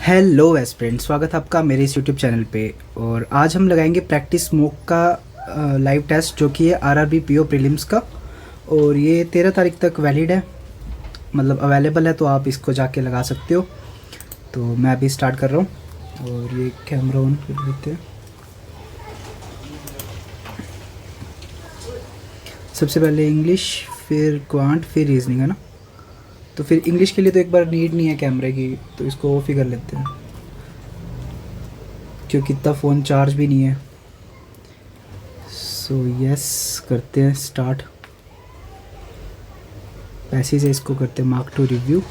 Hello aspirant, स्वागत है आपका मेरे इस यूट्यूब चैनल पे। और आज हम लगाएंगे प्रैक्टिस स्मोक का लाइव टेस्ट जो कि है आरआरबी पीओ प्रीलिम्स का। और ये 13 तारीख तक वैलिड है, मतलब अवेलेबल है, तो आप इसको जाके लगा सकते हो। तो मैं अभी स्टार्ट कर रहा हूँ और ये कैमरा ऑन कर देते हैं। सबसे पहले इंग्लिश, फिर क्वांट, फिर रीजनिंग, है ना। तो फिर इंग्लिश के लिए तो एक बार नीड नहीं है कैमरे की, तो इसको ऑफ ही कर लेते हैं क्योंकि इतना फ़ोन चार्ज भी नहीं है। सो यस, करते हैं स्टार्ट। पैसे से इसको करते हैं mark to review.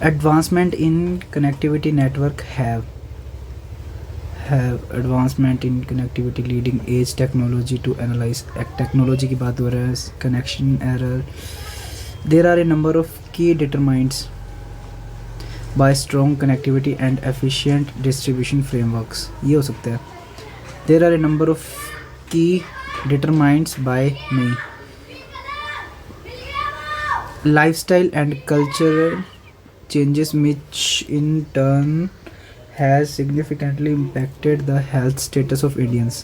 Advancement in connectivity network have advancement in connectivity leading edge technology to analyse. Technology की बात हो रहा है। Connection error, there are a number of key determinants by strong connectivity and efficient distribution frameworks. ये हो सकता है। There are a number of key determinants by me lifestyle and cultural changes which in turn has significantly impacted the health status of Indians।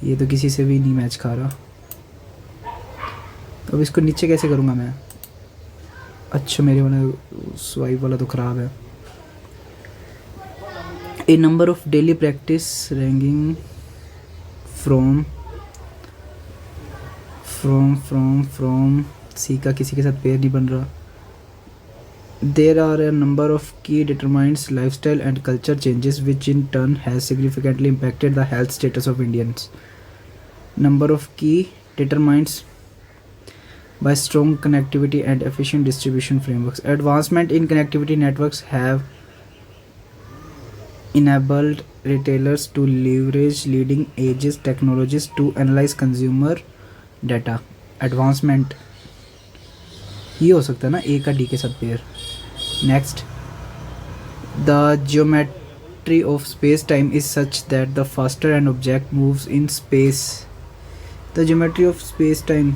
ये तो किसी से भी नहीं मैच खा रहा। अब इसको नीचे कैसे करूँगा मैं? अच्छा, मेरे वाला स्वाइप वाला तो ख़राब है। A number of daily practice ranking from C का किसी के साथ पेयर नहीं बन रहा। There are a number of key determinants lifestyle and culture changes which in turn has significantly impacted the health status of Indians। Number of key determinants by strong connectivity and efficient distribution frameworks। Advancement in connectivity networks have enabled retailers to leverage leading edge technologies to analyze consumer data। Advancement ये हो सकता है ना, ए का D के साथ pair. Next, the geometry of space time is such that the faster an object moves in space. The geometry of space time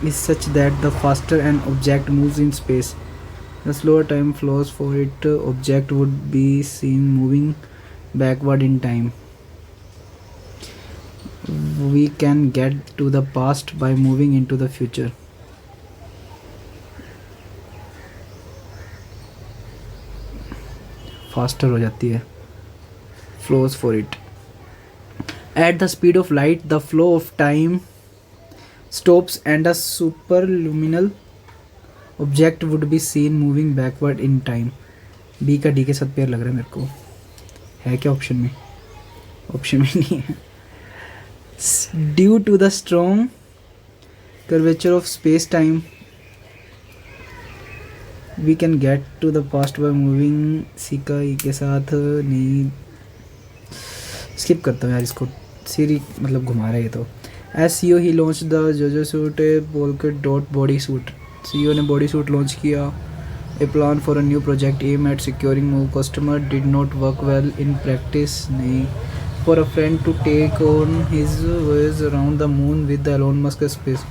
is such that the faster an object moves in space the slower time flows for it object would be seen moving backward in time. We can get to the past by moving in to the future. Faster हो जाती है। Flows for it at the speed of light the flow of time stops and a superluminal object would be seen moving backward in time. B का D के साथ pair लग रहा है मेरे को। है क्या ऑप्शन में? ऑप्शन में नहीं है। Due to the strong curvature of space time we can get to the past by moving. C का ई के साथ नहीं, स्किप करता हूँ यार इसको। सीरी मतलब घुमा रहा है ये तो। S C O he launch the jojo suit Polkett dot body suit. C O ने बॉडी सूट लॉन्च किया। A plan for a new project aim at securing more customer did not work well in practice. नहीं। For a friend to take on his ways around the moon with the Elon Musk space.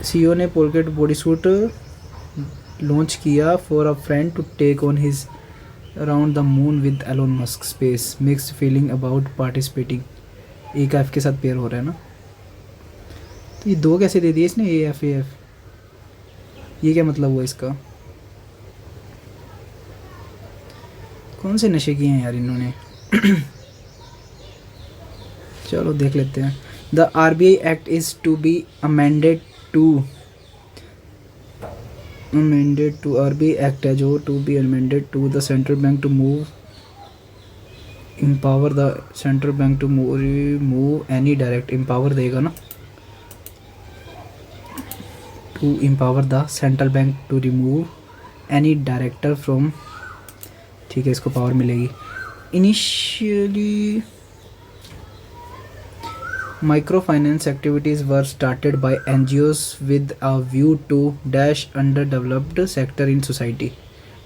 C O ने Polkett body suit launch किया for a friend to take on his around the moon with Elon Musk space mixed feeling about participating. A का F के साथ pair हो रहा है ना। तो ये दो कैसे दे दिए इसने? ए एफ, ए एफ, ये क्या मतलब हुआ इसका? कौन से नशे किए हैं यार इन्होंने? चलो देख लेते हैं। The RBI act is to be amended to RBI act है जो to be amended to the central bank to move empower the central bank to move any direct. Empower देगा ना, to empower the central bank to remove any director from. ठीक है, इसको power मिलेगी। Initially microfinance activities were started by NGOs with a view to dash underdeveloped sector in society।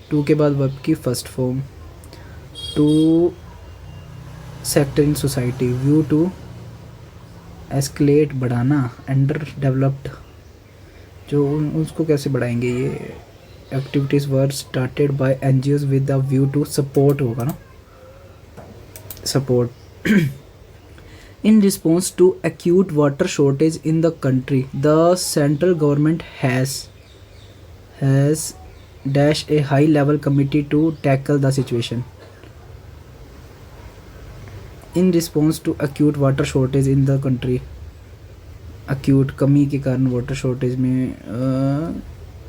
To के बाद verb की first form. To sector in society, view to escalate बढ़ाना, underdeveloped जो उसको कैसे बढ़ाएंगे ये, activities were started by NGOs with the view to support होगा ना, support. In response to acute water shortage in the country the central government has dash a high level committee to tackle the situation. In response to acute water shortage in the country, acute कमी के कारण water shortage में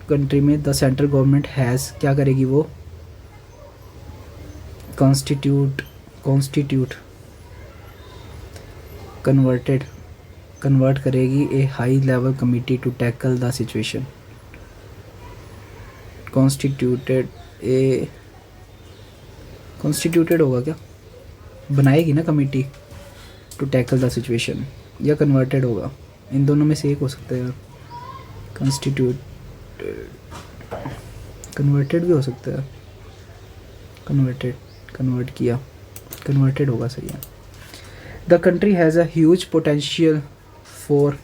country में the central government has क्या करेगी वो, constitute convert करेगी a high level committee to tackle the situation. Constituted होगा क्या, बनाएगी ना committee to tackle the situation, या कन्वर्टेड होगा, इन दोनों में से एक हो सकता है यार। कन्वर्टेड भी हो सकता है, कन्वर्टेड होगा, सही है। The country has a huge potential for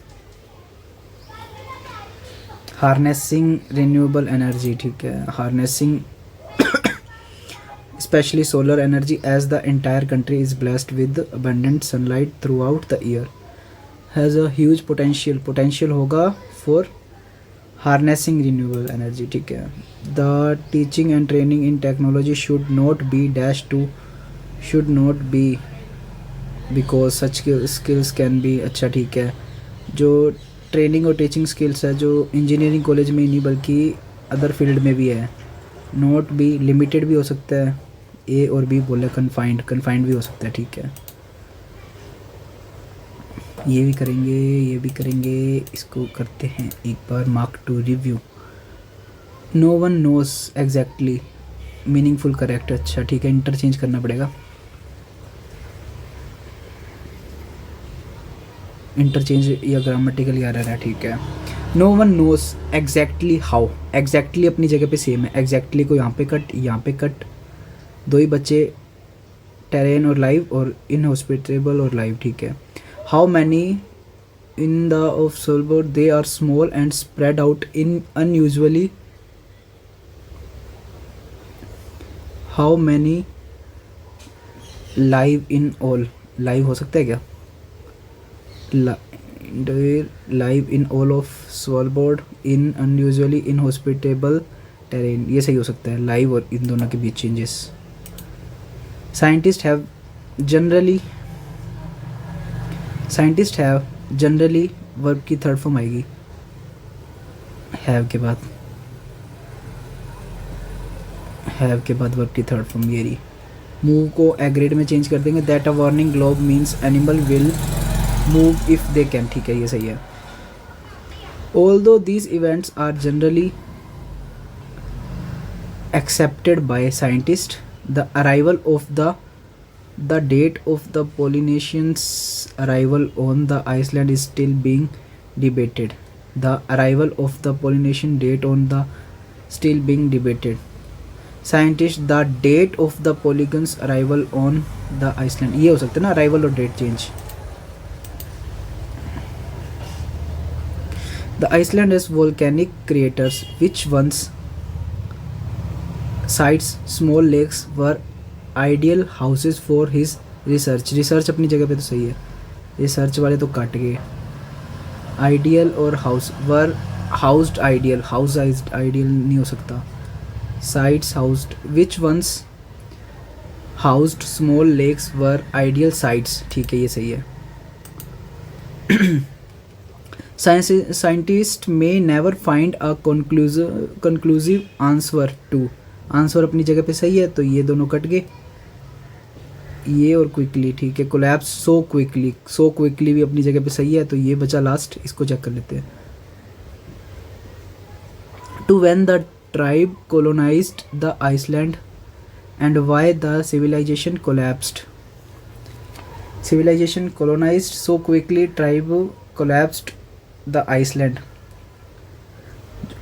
harnessing renewable energy, ठीक है, harnessing specially solar energy as the entire country is blessed with abundant sunlight throughout the year. Has a huge potential होगा for harnessing renewable energy, ठीक है। The teaching and training in technology should not be because such skills can be, अच्छा ठीक है, जो training और teaching skills है जो इंजीनियरिंग कॉलेज में ही नहीं बल्कि अदर फील्ड में भी है। नॉट बी लिमिटेड भी हो सकता है, ए और बी बोले कन्फाइंड भी हो सकता है, ठीक है। ये भी करेंगे, इसको करते हैं एक बार mark to review. No one knows exactly meaningful correct, अच्छा ठीक है, इंटरचेंज करना पड़ेगा, इंटरचेंज या ग्रामेटिकल एरर है, ठीक है। No one knows exactly how, exactly अपनी जगह पे सेम है, एग्जैक्टली को यहाँ पे कट, दो ही बच्चे, टेरेन और लाइव, और इनहॉस्पिटेबल और लाइव, ठीक है। How many in the of Svalbard they are small and spread out in unusually, how many live in all, live हो सकता है क्या, live in all of Svalbard in unusually inhospitable terrain, ये सही हो सकता है, लाइव और इन दोनों के बीच changes. Scientist have generally verb की थर्ड फॉर्म आएगी हैव के बाद वर्ब की थर्ड फॉर्म ये रही। मूव को एग्रेड में चेंज कर देंगे, that a warning globe means animal will move if they can, ठीक है, ये सही है। Although these events are generally accepted by scientist, the arrival of the date of the Polynesians' arrival on the Iceland is still being debated. The arrival of the Polynesian date on the still being debated. Scientists, the date of the Polynesians' arrival on the Iceland, ये हो सकता है ना, arrival और date change। The Iceland has volcanic craters which once sites small lakes were ideal houses for his research अपनी जगह पे तो सही है, रिसर्च वाले तो काट गए। आइडियल और हाउस वर हाउस्ड, आइडियल नहीं हो सकता। Sites housed which once housed small lakes were ideal sites, ठीक है, ये सही है। Scientist may never find a conclusive answer to, answer अपनी जगह पे सही है तो ये दोनों कट गए, ये और क्विकली, ठीक है। कोलैप्स सो क्विकली भी अपनी जगह पे सही है तो ये बचा लास्ट, इसको चेक कर लेते हैं। To when the tribe colonized the Iceland and why the civilization collapsed, civilization colonized so quickly, tribe collapsed the Iceland,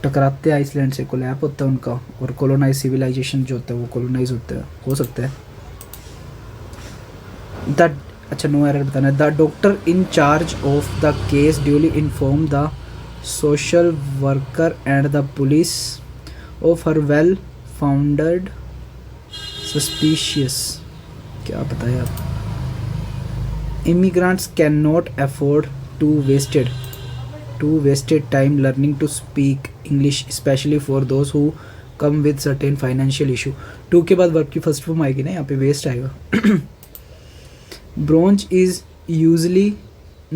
टकराते आइसलैंड से कोलैप होता है उनका, और कोलोनाइज सिविलाइजेशन जो होता है वो कोलोनाइज होता है, हो सकता है। द अच्छा नो एरर बताना है। The doctor in charge of the case duly inform the social worker and the police of her well founded suspicious. क्या पता है आप। Immigrants cannot afford to wasted time learning to speak English, especially for those who come with certain financial issue. To के बाद verb की first form आएगी ना, यहाँ पे वेस्ट आएगा। Bronze is usually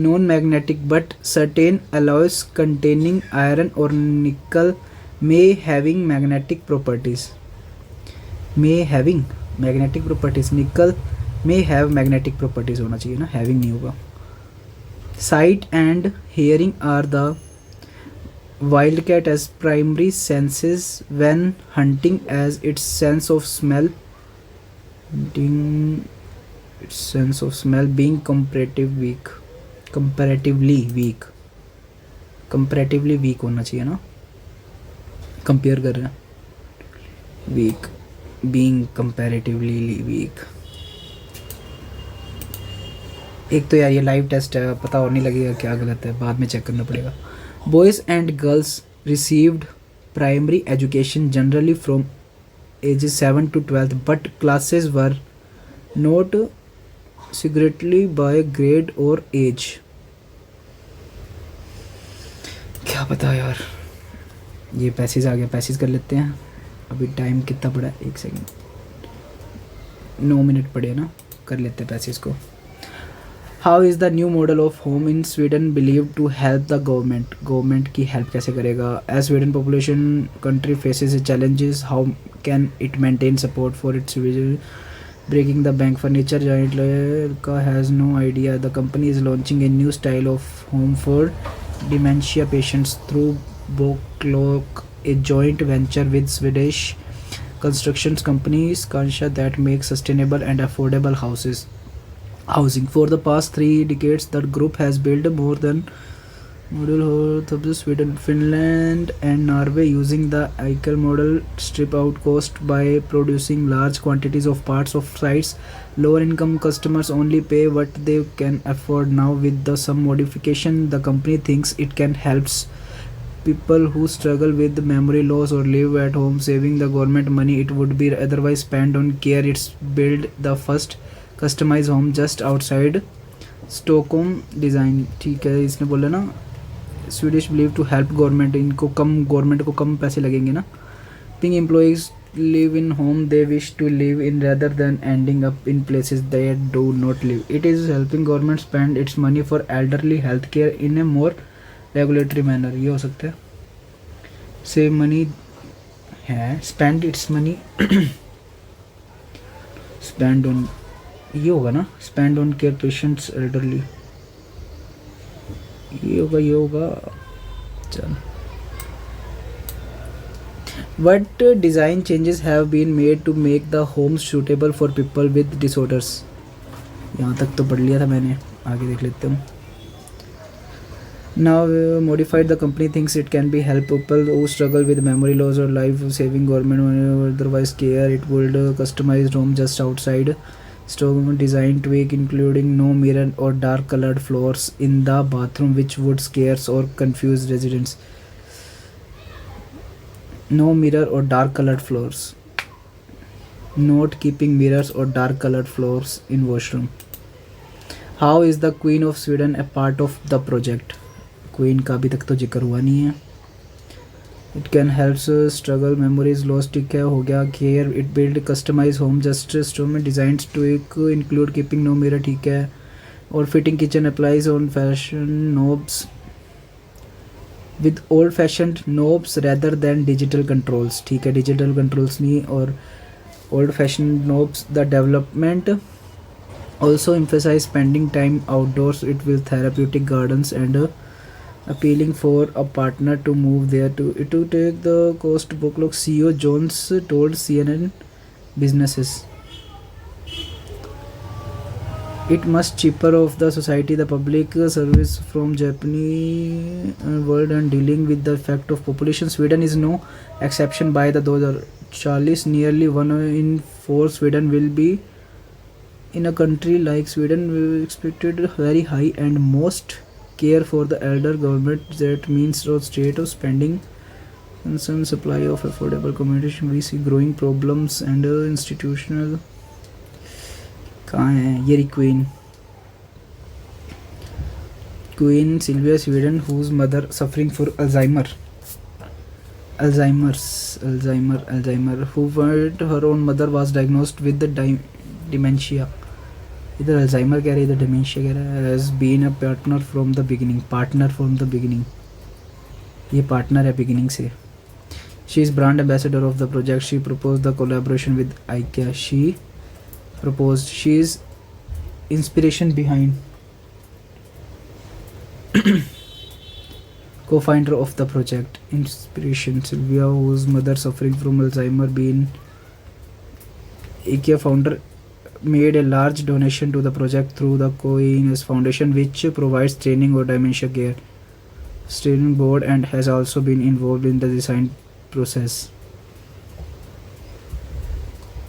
non-magnetic, but certain alloys containing iron or nickel may having magnetic properties. Nickel may have magnetic properties होना चाहिए ना, having नहीं होगा। Sight and hearing are the wildcat as primary senses when hunting, as its sense of smell being comparatively weak होना चाहिए ना, compare कर रहे हैं, weak being comparatively weak। एक तो यार ये लाइव टेस्ट है, पता और नहीं लगेगा क्या गलत है, बाद में चेक करना पड़ेगा। Boys and girls received primary education generally from ages 7 to 12, but classes were not separately by grade or age. क्या पता यार, ये पैसेज आ गया, पैसेज कर लेते हैं। अभी टाइम कितना पड़ा है, 1 सेकेंड, 9 मिनट पड़े ना, कर लेते हैं पैसेज को। How is the new model of home in Sweden believe to help the government. Government की हेल्प कैसे करेगा। As Sweden population country faces challenges, how can it maintain support for its breaking the bank furniture joint का has no idea. The company is launching a new style of home for dementia patients through BoKlok, a joint venture with Swedish construction company Skanska that makes sustainable and affordable housing. For the past 3 decades, the group has built more than model of the Sweden, Finland and Norway using the Eichel model, strip out cost by producing large quantities of parts of sites. Lower income customers only pay what they can afford. Now with the some modification, the company thinks it can help people who struggle with memory loss or live at home, saving the government money it would be otherwise spent on care. It's built the first customized home just outside Stockholm design। ठीक है, इसने बोला ना Swedish believe to help government, इनको कम, government को कम पैसे लगेंगे ना। Ping employees live in home they wish to live in rather than ending up in places they do not live. It is helping government spend its money for elderly health care in a more regulatory manner. ये हो सकता है save money है, spend it's money spend on, ये होगा ना, spend on care patients elderly, ये होगा चल। What design changes have been made to make the homes suitable for people with disorders। यहाँ तक तो पढ़ लिया था मैंने, आगे देख लेते हूँ। Now modified, the company thinks it can be help people who struggle with memory loss or life saving government or otherwise care. It would customized home just outside Stockholm design tweak, including no mirror or dark colored floors in the bathroom, which would scare or confuse residents. No mirror or dark colored floors. Not keeping mirrors or dark colored floors in washroom. How is the Queen of Sweden a part of the project? Queen का अभी तक तो जिक्र हुआ नहीं है। It can helps struggle memories loss, ठीक है, हो गया। Care it build customise home just store में design to include keeping no mirror, ठीक है। और fitting kitchen applies on fashion knobs with old fashion knobs rather than digital controls, ठीक है, डिजिटल कंट्रोल्स नहीं और old fashion knobs. The development also emphasise spending time outdoors it with therapeutic gardens and appealing for a partner to move there to take the cost backlog, CEO Jones told CNN businesses. It must cheaper of the society, the public service from Japanese world and dealing with the effect of population. Sweden is no exception. By the 2040 nearly 1 in 4 Sweden will be In a country like Sweden, we expected very high and most care for the elder government. That means the state of spending and some supply of affordable accommodation. We see growing problems and institutional. कहाँ है ये रही Queen Sylvia Sweden, whose mother suffering for Alzheimer, who her own mother was diagnosed with the dementia. इधर Alzheimer कह रहा है, इधर dementia कह रहा है. Has been a partner from the beginning. ये पार्टनर है बिगिनिंग से. She is brand ambassador of the project. She propose the collaboration with IKEA. She is inspiration behind, co-founder of the project. Inspiration Sylvia, whose mother suffering from Alzheimer, being IKEA founder, made a large donation to the project through the Coines Foundation, which provides training or dementia care. Steering board and has also been involved in the design process.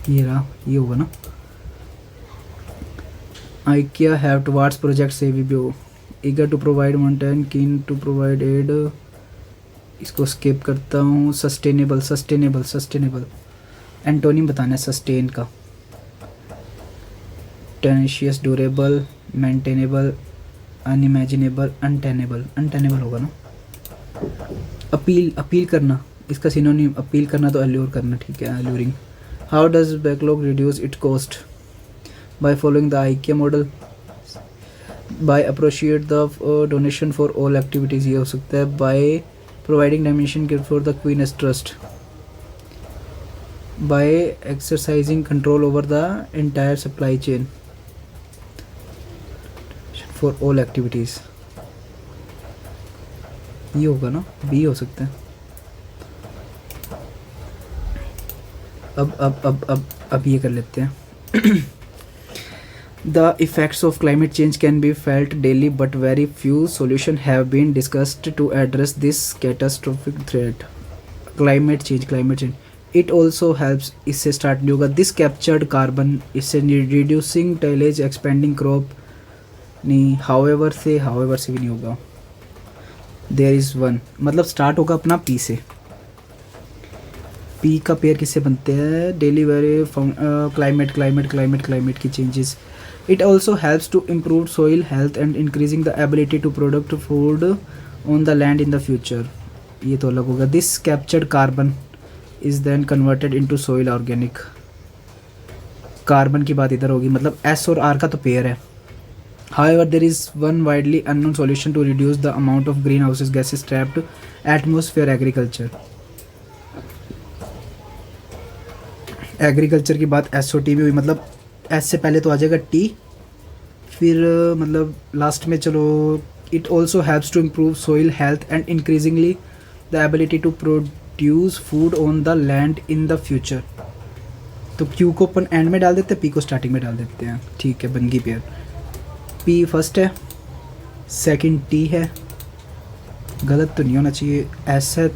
ये होगा ना. IKEA have towards project Savvy, eager to provide mountain, keen to provide aid. इसको skip करता हूँ. Sustainable antonym बताना है sustain का. Tenacious, durable, maintainable, unimaginable, untenable होगा ना. अपील करना, इसका सिनोनिम अपील करना तो अल्यूर करना. ठीक है, alluring. How does backlog reduce its cost? By following the IKEA मॉडल. By appreciate the donation for all activities, ये हो सकता है. By providing dimension gift for the queen's trust. By exercising control over the entire supply chain for all activities. ये होगा ना, B हो सकता है. अब ये कर लेते हैं. The effects of climate change can be felt daily, but very few solutions have been discussed to address this catastrophic threat. Climate change. It also helps. इससे start नहीं होगा. This captured carbon. इससे reducing tillage, expanding crop. नहीं, however से भी नहीं होगा. There is one. मतलब start होगा अपना P से. P का पेयर किससे बनते हैं? Daily very climate की changes. It also helps to improve soil health and increasing the ability to produce food on the land in the future. ये तो अलग होगा. This captured carbon is then converted into soil organic. Carbon की बात इधर होगी, मतलब S और R का तो पेयर है. However, there is one widely unknown solution to reduce the amount of greenhouse gases trapped atmosphere. Agriculture की बात SOT भी हुई, मतलब S से पहले तो आ जाएगा T, फिर मतलब लास्ट में चलो. It also helps to improve soil health and increasingly the ability to produce food on the land in the future. तो Q को अपन एंड में डाल देते हैं, P को स्टार्टिंग में डाल देते हैं. ठीक है, बन गई पेयर. P फर्स्ट है, सेकंड T है, गलत तो नहीं होना चाहिए. S है,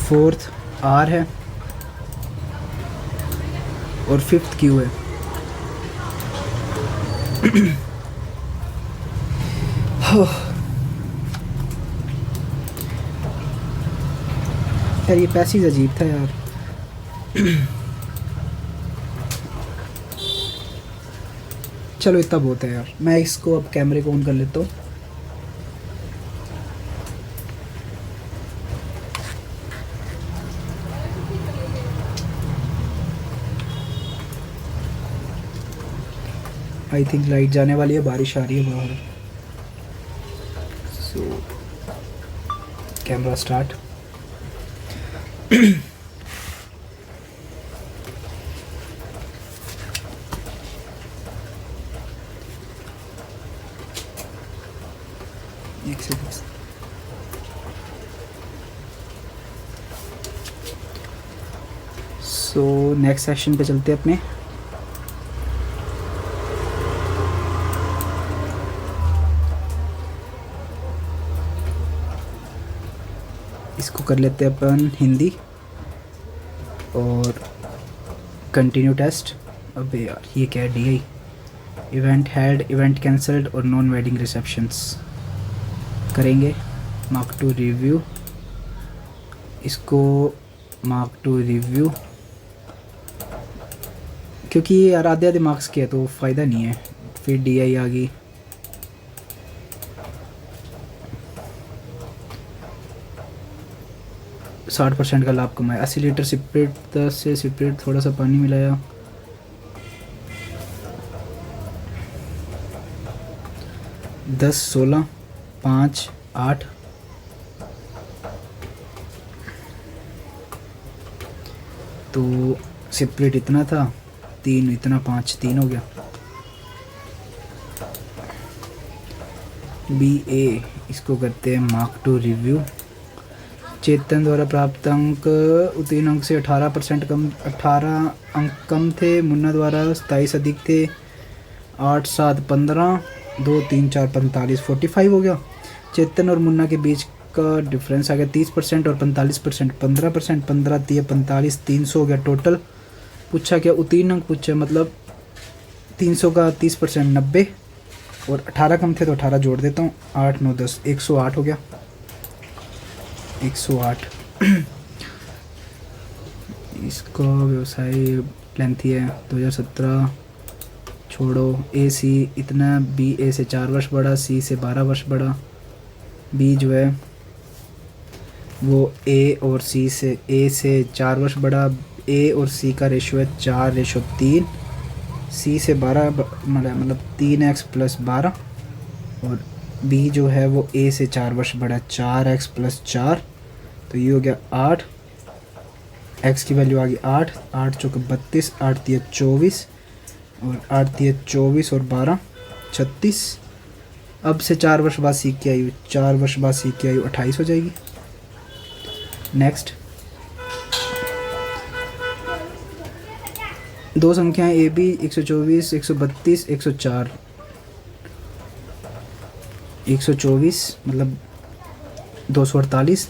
फोर्थ R है और फिफ्थ Q है. यार ये पैसेज अजीब था यार. चलो इतना बहुत है यार. मैं इसको अब कैमरे को ऑन कर लेता हूँ. आई थिंक लाइट जाने वाली है, बारिश आ रही है बाहर. So camera start. So next section पे चलते हैं अपने. इसको कर लेते हैं अपन हिंदी और कंटिन्यू टेस्ट. अबे यार ये क्या है, DI event head, event cancelled और नॉन वेडिंग रिसेप्शंस करेंगे। मार्क टू रिव्यू, इसको मार्क टू रिव्यू, क्योंकि ये यार आधे आधे मार्क्स के है तो फ़ायदा नहीं है। फिर DI आ गई, साठ % का लाभ कमाया। 80 लीटर स्पिरिट, 10 से स्पिरिट थोड़ा सा पानी मिलाया, 10, 16, 5, 8, तो स्पिरिट इतना था, 3 इतना, 5, 3 हो गया। BA इसको करते हैं मार्क टू रिव्यू। चेतन द्वारा प्राप्त अंक उत्तीर्ण अंक से 18% कम, 18 अंक कम थे। मुन्ना द्वारा 27 अधिक थे। 8, 7, 15, 2, 3, 4, 45, 45 हो गया। चेतन और मुन्ना के बीच का डिफरेंस आ गया 30% और 45%, 15%, 15, 3, 45, 300 हो गया टोटल। पूछा क्या, उत्तीर्ण अंक पूछा, मतलब 300 का 30% 90 और 18 कम थे तो 18 जोड़ देता हूँ। 8, 9, 10, 108 हो गया, 108। इसका व्यवसाय लेंथी है, 2017 छोड़ो। AC इतना, BA से 4 वर्ष बड़ा, C से 12 वर्ष बड़ा। B जो है वो A और C से, A से 4 वर्ष बड़ा। A और C का रेशो है 4:3। C से 12 मतलब 3x + 12 और B जो है वो A से 4 वर्ष बड़ा, 4x + 4, तो ये हो गया 8। x की वैल्यू आ गई 8, 8 चौके 32, 8 तिया 24 और 8 तिया 24 और 12 36। अब से 4 वर्ष बाद सीख की आयु, 4 वर्ष बाद सीख की आयु 28 हो जाएगी। नेक्स्ट, दो संख्याएं AB 124, 132, 104। 124 मतलब 248,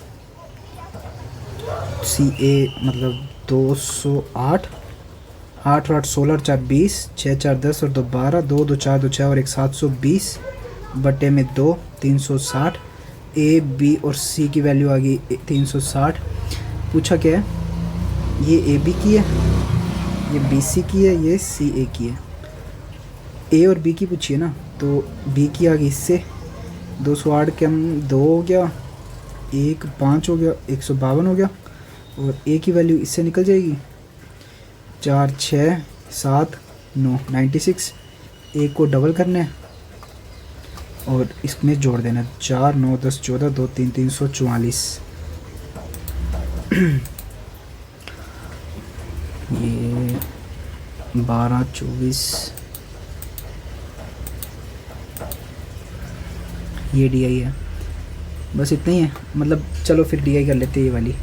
CA मतलब 208, 8 और 8 16, 4 20, 6 4 10 और 2 12, 2 2 4 2 6 और 1 720 बटे में 2, 360। A, B और C की वैल्यू आ गई 360। पूछा क्या है, ये AB की है, ये BC की है, ये CA की है। A और B की पूछिए ना, तो B की आ गई इससे 208 के हम 2 हो गया, 1 5 हो गया, 152 हो गया और A की वैल्यू इससे निकल जाएगी 4 6 7 9 96। A को डबल करना है और इसमें जोड़ देना, 4 9 10 14 2 3 344। ये 12 24, ये DI है। बस इतना ही है, मतलब चलो फिर DI कर लेते हैं। ये वाली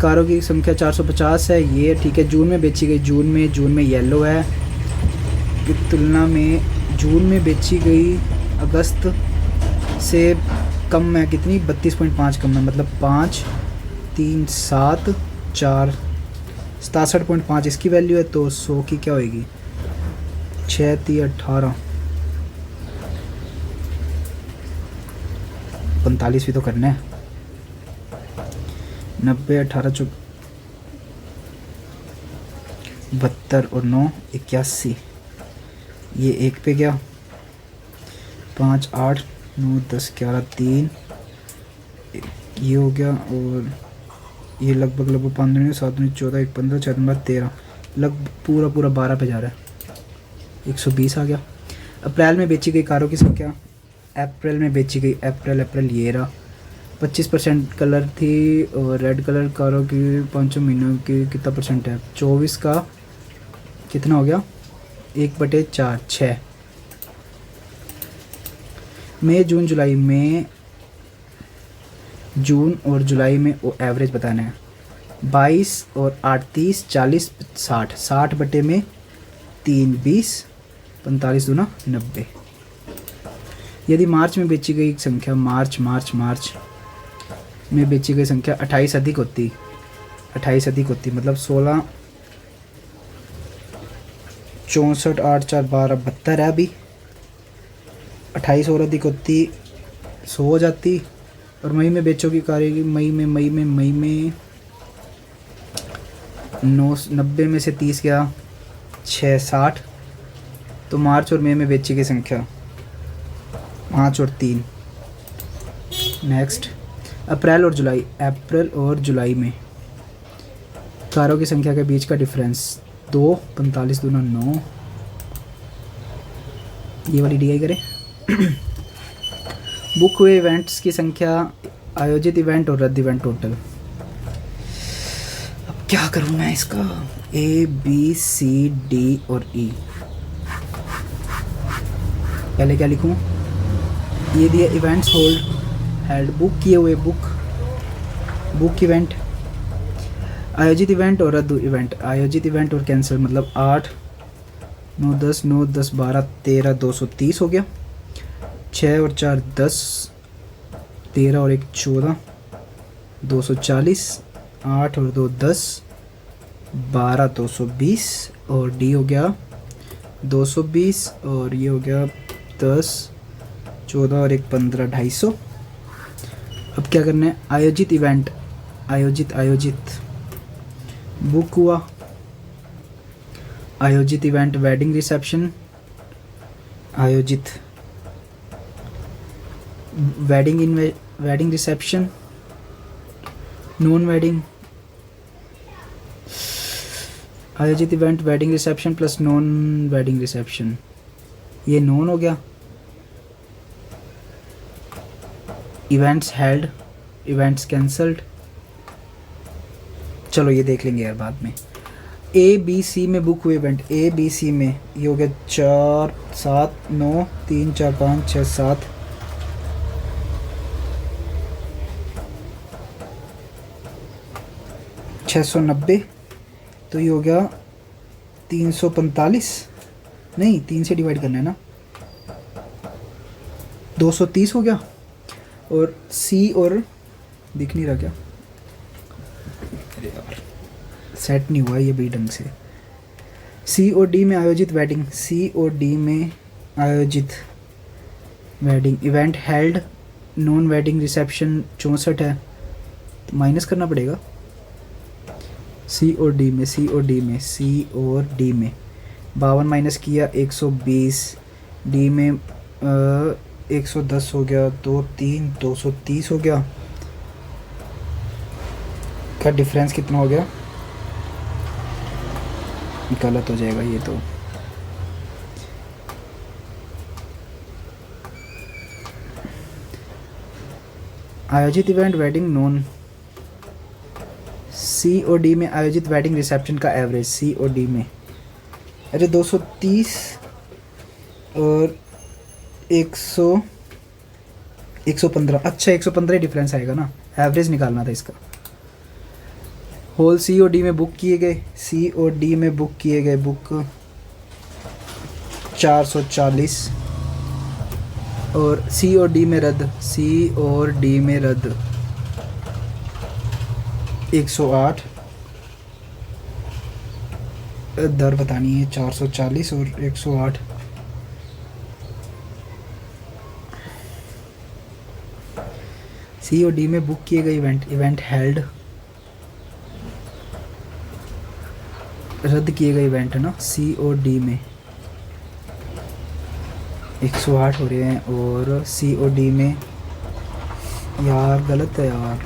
कारों की संख्या 450 है, ये ठीक है। जून में बेची गई, जून में येलो है की तुलना में जून में बेची गई अगस्त से कम है, कितनी 32.5 कम है, मतलब 5 3 7 4 67.5 इसकी वैल्यू है। तो 100 की क्या होगी, 6 3 18 45 भी तो करना है। 90 18 चौक 72 और 9 81, ये 1 पे गया। 5 8 9 10 11 3 ये हो गया और ये लगभग 5 7 14 1 15 6 13 लगभग पूरा 12 पे जा रहा है। 120 आ गया। अप्रैल में बेची गई कारों की संख्या, अप्रैल में बेची गई, अप्रैल ये रहा। 25% कलर थी और रेड कलर कारों की 5 महीनों की कितना परसेंट है, 24 का कितना हो गया, 1/4 6। मई जून जुलाई में, जून और जुलाई में वो एवरेज बताना है। 22 और 8 30 40 60, 60 बटे में 3 20, 45 दूना 90। यदि मार्च में बेची गई संख्या, मार्च में बेची गई संख्या 28 अधिक होती, मतलब 16 64 8 4 12 72 है अभी। 28 और अधिक होती 100 हो जाती। और मई में बेचोगी कारेगी, मई में 90 में से 30 गया 6 60। तो मार्च और मई में बेची की संख्या 5 और 3। नेक्स्ट अप्रैल और जुलाई में कारों की संख्या के बीच का डिफरेंस 2 45 दूना 9। ये वाली डी आई करें। बुक हुए इवेंट्स की संख्या, आयोजित इवेंट और रद्द इवेंट टोटल। अब क्या करूँ मैं इसका, A B C D और E। पहले क्या लिखूँ, ये दिया इवेंट्स हेल्ड बुक किए हुए, बुक इवेंट, आयोजित इवेंट और रद्द इवेंट। आयोजित इवेंट और कैंसिल मतलब 8 9 10 9 10 12 13 230 हो गया। 6 और 4 10 13 और 1 14 240। 8 और 2 10 12 220 और डी हो गया 220 और ये हो गया 10 14 और 1 15 250। अब क्या करना है, आयोजित इवेंट, आयोजित बुक हुआ, आयोजित इवेंट वेडिंग रिसेप्शन, आयोजित वेडिंग रिसेप्शन, नॉन वेडिंग, आयोजित event wedding reception plus non wedding reception, ये नॉन हो गया। इवेंट्स हेल्ड, इवेंट्स कैंसल्ड, चलो ये देख लेंगे यार बाद में। ए बी सी में बुक हुए इवेंट, ए बी सी में ये हो गया 4 7 9 3 4 5 6 7 690। तो ये हो गया 345, नहीं 3 से डिवाइड करना है ना, 230 हो गया। और सी और दिख नहीं रहा क्या, अरे यार सेट नहीं हुआ ये भी ढंग से। सी और डी में आयोजित वेडिंग, सी और डी में आयोजित wedding, event held, non wedding reception 64 है तो माइनस करना पड़ेगा। सी और डी में 52 माइनस किया 120, डी में 110 हो गया 2 3 230 हो गया। का डिफरेंस कितना हो गया, गलत हो जाएगा ये तो। आयोजित इवेंट वेडिंग नॉन, सी और डी में आयोजित वेडिंग रिसेप्शन का एवरेज, सी और डी में अरे 230 और 115, अच्छा 115 डिफरेंस आएगा ना, एवरेज निकालना था इसका। होल सी और डी में बुक किए गए, सी और डी में बुक किए गए बुक 440 और सी और डी में रद्द, सी और डी में रद्द 108। दर बतानी है 440 और 108। सी और डी में बुक किए गए इवेंट हेल्ड, रद्द किए गए इवेंट है ना, सी और डी में 108 हो रहे हैं। और सी और डी में यार गलत है यार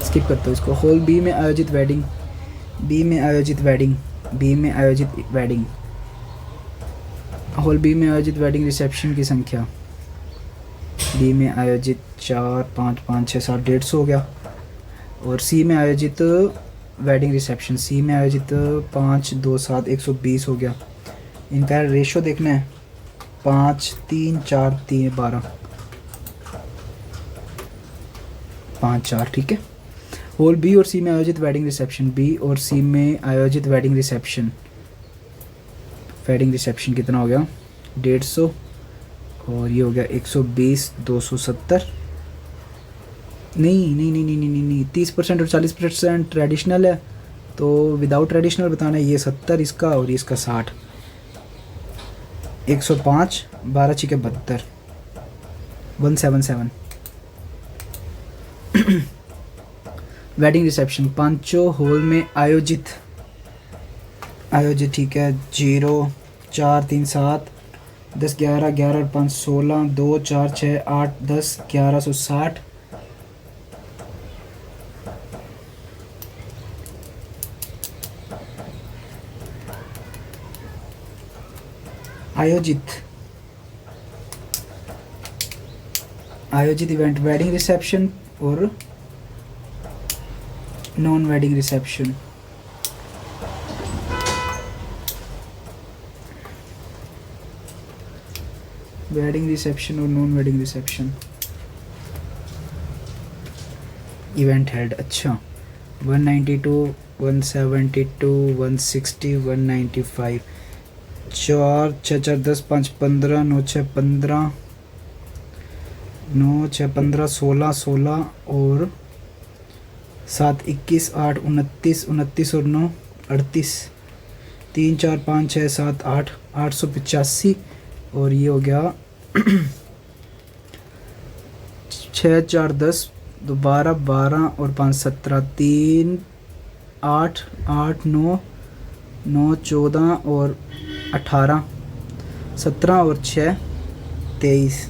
स्किप करता हूँ इसको। होल बी में आयोजित वेडिंग, बी में आयोजित वेडिंग, बी में आयोजित वेडिंग, होल बी में आयोजित वेडिंग रिसेप्शन की संख्या, बी में आयोजित 4 5 5 6 7 150 हो गया। और सी में आयोजित वेडिंग रिसेप्शन, सी में आयोजित 5 2 7 120 हो गया। इनका रेशो देखना है 5 3 4 3 12 5 4, ठीक है। होल बी और सी में आयोजित वेडिंग रिसेप्शन, बी और सी में आयोजित वेडिंग रिसेप्शन कितना हो गया 150 और ये हो गया 120 270। नहीं 30% और 40% ट्रेडिशनल है तो विदाउट ट्रेडिशनल बताना है, ये 70 इसका और ये इसका 60, 105, 12 छिके 72, 177। वेडिंग रिसेप्शन पांचों हॉल में आयोजित, ठीक है। 0, 4, 3, 7, 10, 11, 11, 5, 16, 2, 4, 6, 8, 10, 1160। आयोजित इवेंट वेडिंग रिसेप्शन और non wedding reception. Wedding reception और non wedding reception. Event held, अच्छा 192, 172, 160, 195, 4, 6, 4, 10, 5, 15, 9, 6, 15, 9, 6, 15, 16, 16 और 7, 21, 8, 29, 29 और 9, 38, 3, 4, 5, 6, 7, 8, 885 और ये हो गया 6, 4, 10, 12, 12 और 5, 17, 3, 8, 8, 9, 9, 14 और 18, 17 और 6, 23,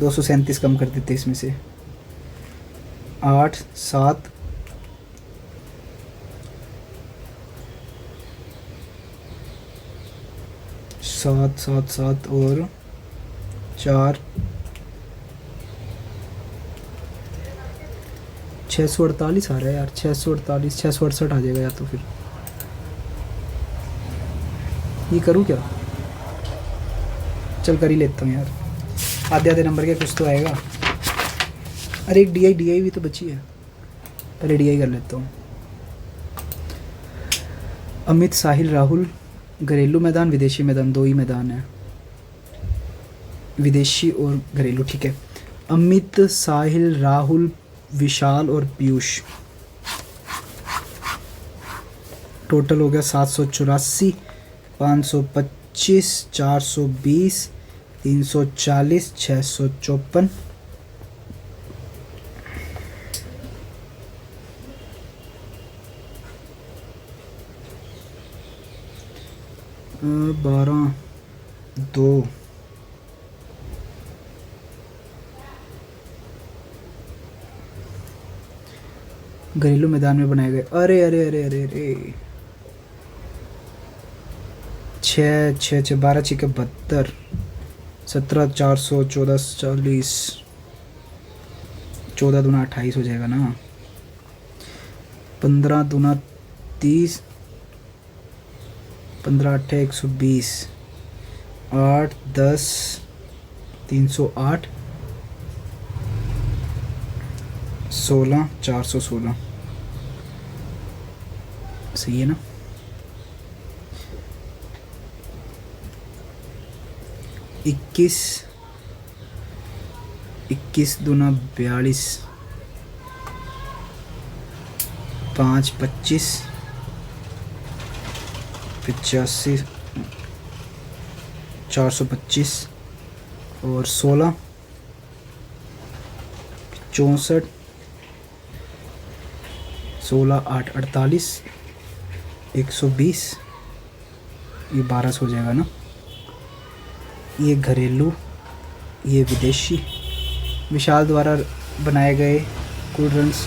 237 कम कर देते इसमें से, 8, 7, 7, 7, 7 और 4, 648 आ रहा है यार, 648, 668 आ जाएगा या तो फिर ये करूँ क्या, चल कर ही लेता हूँ यार, आधे आधे नंबर के कुछ तो आएगा। अरे एक डी आई भी तो बची है, पहले डी आई कर लेता हूँ। अमित, साहिल, राहुल, घरेलू मैदान, विदेशी मैदान, 2 ही मैदान है, विदेशी और घरेलू, ठीक है। अमित, साहिल, राहुल, विशाल और पीयूष, टोटल हो गया 784, 525, 420, 340, 654, 12, 2, घरेलू मैदान में बनाए गए, अरे अरे अरे अरे अरे 6, 6, 6, 12 छिके 72, 17, 400, 14, 40, 14 दूना 28 हो जाएगा ना, 15 दूना 30, 15 8 120, 8, 10, 308, 16, 416, सही है ना। 21, 21 दूना 42, 5, 25, 85, 425 और 16, 64, 16, 8, 48, 120, ये 1200 हो जाएगा ना। ये घरेलू, ये विदेशी। विशाल द्वारा बनाए गए कुल रन्स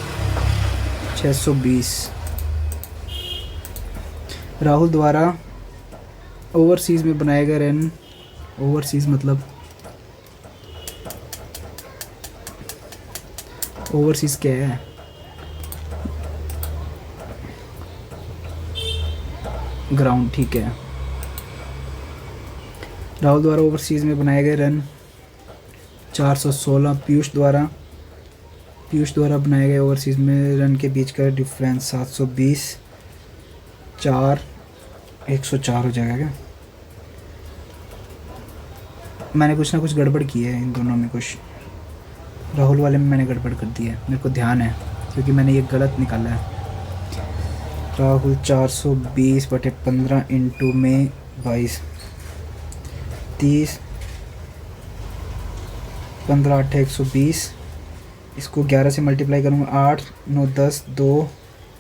620। राहुल द्वारा ओवरसीज़ में बनाए गए रन, ओवरसीज़ मतलब ओवरसीज़ क्या है, ग्राउंड, ठीक है। राहुल द्वारा ओवरसीज़ में बनाए गए रन 416। पीयूष द्वारा बनाए गए ओवरसीज़ में रन के बीच का डिफरेंस 720, 4, 104 हो जाएगा क्या। मैंने कुछ ना कुछ गड़बड़ की है इन दोनों में, कुछ राहुल वाले में मैंने गड़बड़ कर दी है, मेरे को ध्यान है क्योंकि मैंने ये गलत निकाला है। राहुल 420/15 इंटू में 22, 30, 15 8 120। इसको 11 से मल्टीप्लाई करूँगा, 8 9 10 2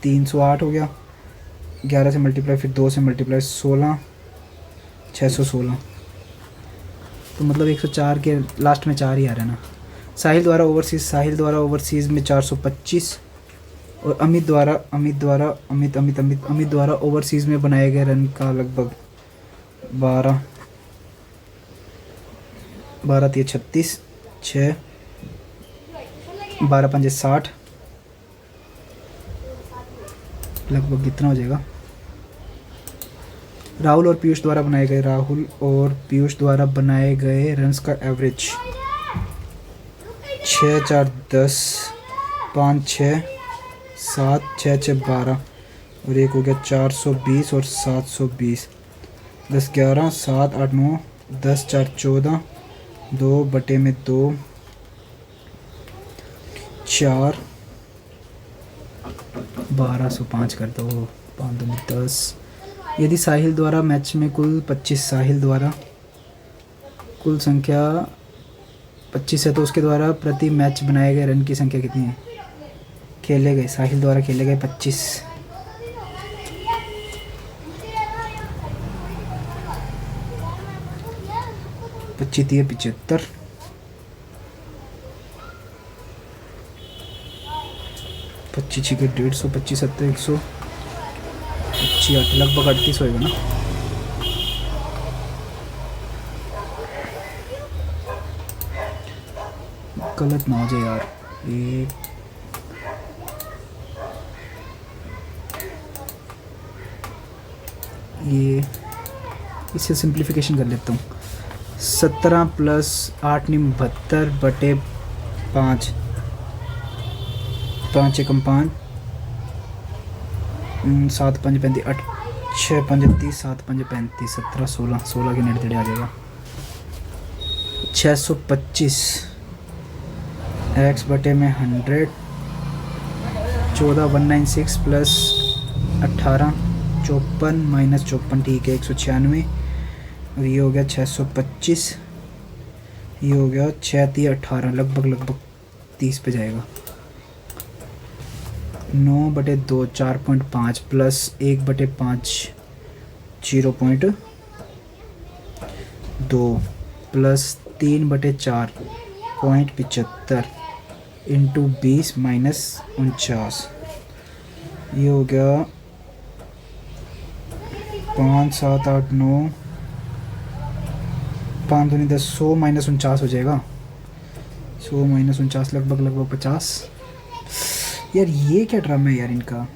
308 हो गया। 11 से मल्टीप्लाई, फिर 2 से मल्टीप्लाई, 16 616। तो मतलब 104 के लास्ट में 4 ही आ रहा है ना। साहिल द्वारा ओवरसीज़ में 425 और अमित द्वारा ओवरसीज़ में बनाए गए रन का लगभग 12 12 3 36 6 12 5 60, लगभग इतना हो जाएगा। राहुल और पीयूष द्वारा बनाए गए रन्स का एवरेज 6 4 10 5 6 7 6 6 12 और एक हो गया 420 और 720। 10 11 7 8 9 10 4 14, 2 बटे में 2 4 1205 कर दो, 5 2 10। यदि साहिल द्वारा मैच में कुल 25 कुल संख्या 25 है तो उसके द्वारा प्रति मैच बनाए गए रन की संख्या कितनी है? साहिल द्वारा खेले गए 25। पच्चीस 75, 25 के 150, 25 7 100, 25 लगभग 38 होएगा ना। गलत ना हो जाए यार। ये इसे सिंप्लीफिकेशन कर लेता हूँ। 17 प्लस 8 9 72/5, 5 एकम 5, 7 5 35, 8 6 5 30, 7 5 35, 17 16 के नेड़े आ जाएगा। 625 x बटे में 100, 14 196 प्लस 18 54 माइनस 54, ठीक है 196। और ये हो गया 625, ये हो गया 6 3 18, लगभग 30 पे जाएगा। 9 बटे 2 4.5 प्लस 1 बटे 5 0.2 प्लस 3 बटे 4.75 इंटू 20 माइनस 49। ये हो गया 5 7 8 9, 5 दूनी 10, 100 माइनस 49 हो जाएगा। 100 माइनस 49 लगभग 50। यार ये क्या ड्रामा है यार इनका।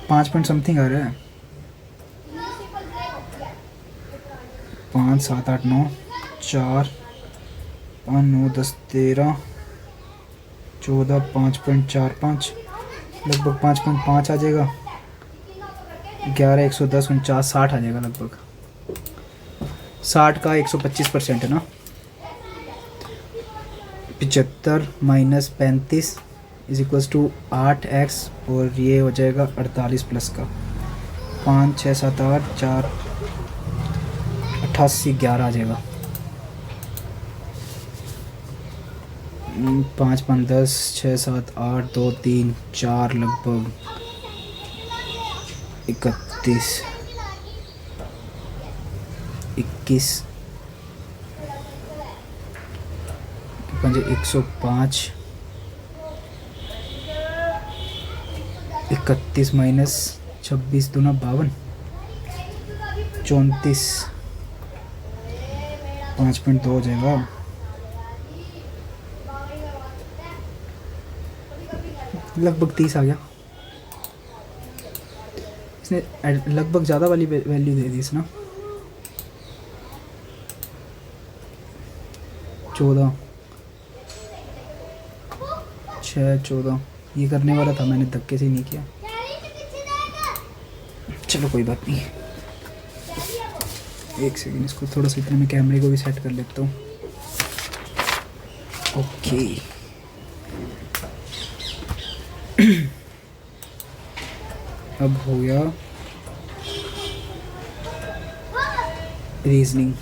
पाँच पॉइंट समथिंग आ रहा है। 5 7 8 9 4 5 9 10 13 14 5.45, लगभग 5.5 आ जाएगा। 11 110 49 60 आ जाएगा लगभग। 60 का 125% है ना। 75 minus 35 is equals to 8x और ये हो जाएगा 48 प्लस का 5 6 7 8 4 88 11 आ जाएगा। 5 5 10 6 7 8 2 3 4 लगभग 31 21 105 31 माइनस 26 दूना 52 34 5.2 हो जाएगा। लगभग 30 आ गया। इसने लगभग ज़्यादा वाली वैल्यू दे दी इसने। 14 6 14 ये करने वाला था, मैंने धक्के से नहीं किया। चलो कोई बात नहीं। एक सेकंड, इसको थोड़ा सा इतने में कैमरे को भी सेट कर लेता हूँ। ओके अब हो गया रीजनिंग।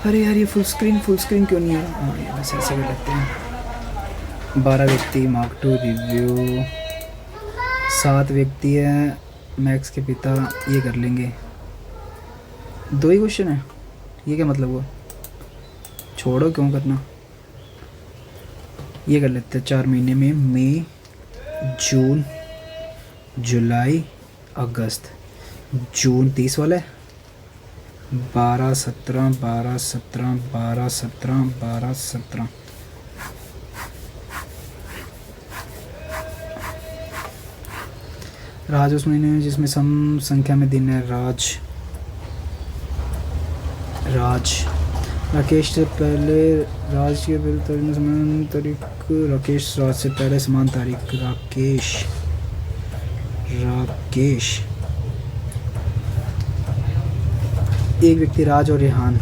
अरे यार ये फुल स्क्रीन क्यों नहीं है? हाँ ये बस ऐसे कर लेते हैं। 12 व्यक्ति मार्क टू रिव्यू, 7 व्यक्ति हैं मैक्स के पिता, ये कर लेंगे। 2 ही क्वेश्चन है, ये क्या मतलब हुआ? छोड़ो क्यों करना, ये कर लेते हैं। 4 महीने में मई, जून, जुलाई, अगस्त। जून 30 वाला है, 12 17 12 17 12 17 12 17। राज उस महीने में जिसमें सम संख्या में दिन है। राज राकेश से पहले, राज के पहले समान तारीख, राकेश राज से पहले समान तारीख। राकेश एक व्यक्ति राज और रिहान,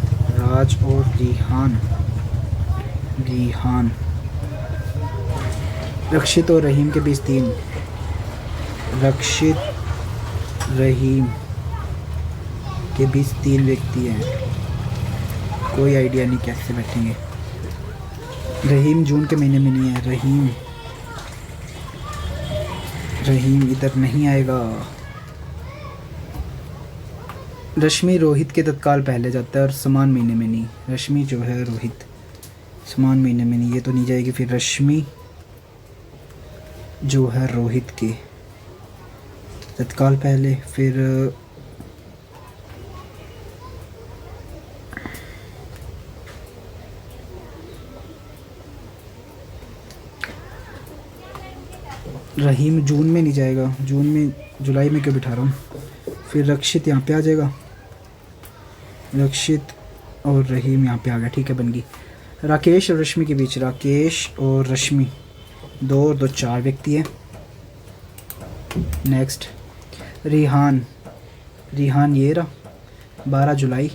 रक्षित और रहीम के बीच 3, रक्षित रहीम के बीच 3 व्यक्ति हैं। कोई आइडिया नहीं कैसे बैठेंगे। रहीम जून के महीने में नहीं है। रहीम इधर नहीं आएगा। रश्मि रोहित के तत्काल पहले जाता है और समान महीने में नहीं। रश्मि जो है रोहित समान महीने में नहीं, ये तो नहीं जाएगी। फिर रश्मि जो है रोहित के तत्काल पहले। फिर रहीम जून में नहीं जाएगा, जून में जुलाई में क्यों बिठा रहा हूँ। फिर रक्षित यहाँ पे आ जाएगा, रक्षित और रहीम यहाँ पे आ गया, ठीक है बन गई। राकेश और रश्मि के बीच, राकेश और रश्मि 2 और 2 4 व्यक्ति है। नेक्स्ट रिहान ये रहा 12 जुलाई।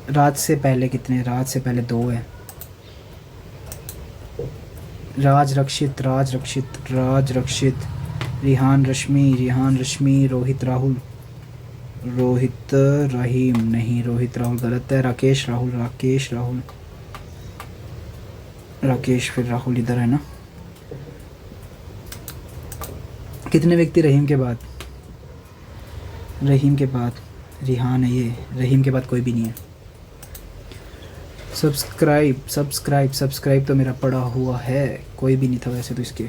रात से पहले कितने? रात से पहले 2 है। राज रक्षित रिहान रश्मि रोहित रहीम नहीं, रोहित राहुल गलत है। राकेश फिर राहुल इधर है ना। कितने व्यक्ति रहीम के बाद? रिहान है ये, रहीम के बाद कोई भी नहीं है। सब्सक्राइब तो मेरा पड़ा हुआ है, कोई भी नहीं था वैसे तो इसके।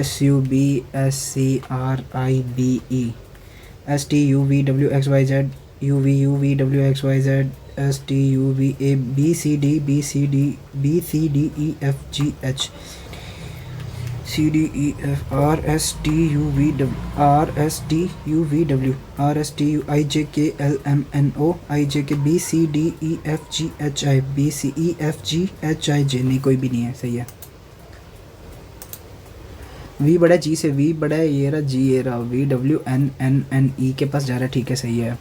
SUBSCRIBE STUVWXYZ UVUVWXYZ STUVABCDEFGH CDEF RSTUVW RSTUIJKLMNO IJKBCDEFGHI BCEFGHIJ नहीं, कोई भी नहीं है, सही है। V बड़ा G से, V बड़ा ये रहा G ये रहा, VWNNNE के पास जा रहा है, ठीक है सही है।